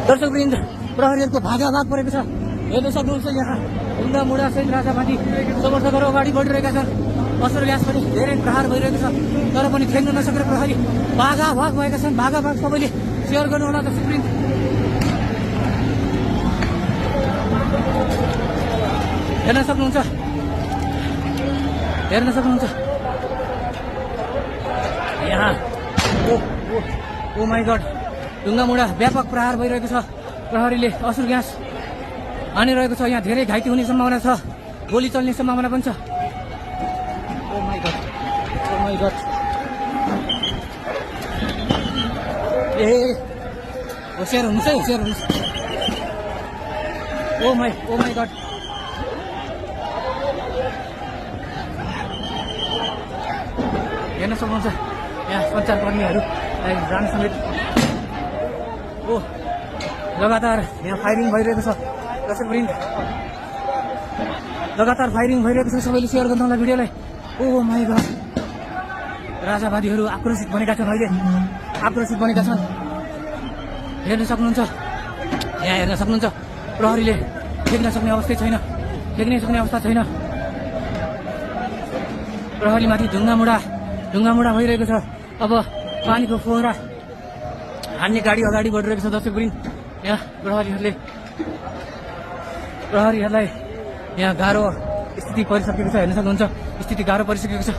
दर्शकवृन्द, प्रहरीहरूको भागाभाग परेको छ। हेर्न सक्नुहुन्छ यहाँ ढुङ्गा मुढा सहित राजाभाती समर्थकहरू अगाडि बढिरहेका छन्। असर ग्यास पनि धेरै प्रहार भइरहेको छ, तर पनि ठेक्न नसकेर प्रहरी भागाभाग भएका छन्। भागाभाग सबैले सेयर गर्नुहोला दर्शकवृन्द। हेर्न सक्नुहुन्छ, हेर्न सक्नुहुन्छ यहाँ ओ माई गड, ढुङ्गा मुढा व्यापक प्रहार भइरहेको छ। प्रहरीले असुर ग्यास हानिरहेको छ। यहाँ धेरै घाइते हुने सम्भावना छ, गोली चल्ने सम्भावना पनि छ। Oh my god, oh my god, ए होसियार हुनुहोस् है, होसियार हुनुहोस्। ओ माई गड, हेर्न सक्नुहुन्छ यहाँ सञ्चारकर्मीहरू जान समेत लगातार यहाँ फायरिङ भइरहेको छ। दर्शकवृन्द, लगातार फायरिङ भइरहेको छ। सबैले सेयर गर्नु होला भिडियोलाई। ओ माई गड, राजावादीहरू आक्रोशित बनेका छन्, अहिले आक्रोशित बनेका छन्। हेर्न सक्नुहुन्छ, यहाँ हेर्न सक्नुहुन्छ प्रहरीले ठेक्न सक्ने अवस्था छैन, ठेक्नै सक्ने अवस्था छैन। प्रहरीमाथि ढुङ्गा मुढा भइरहेको छ। अब पानीको फोहरा हान्ने गाडी अगाडि बढिरहेको छ। दर्शकवृन्द, यहाँ प्रहरीहरूलाई यहाँ गाह्रो स्थिति परिसकेको छ। हेर्न सक्नुहुन्छ, स्थिति गाह्रो परिसकेको छ।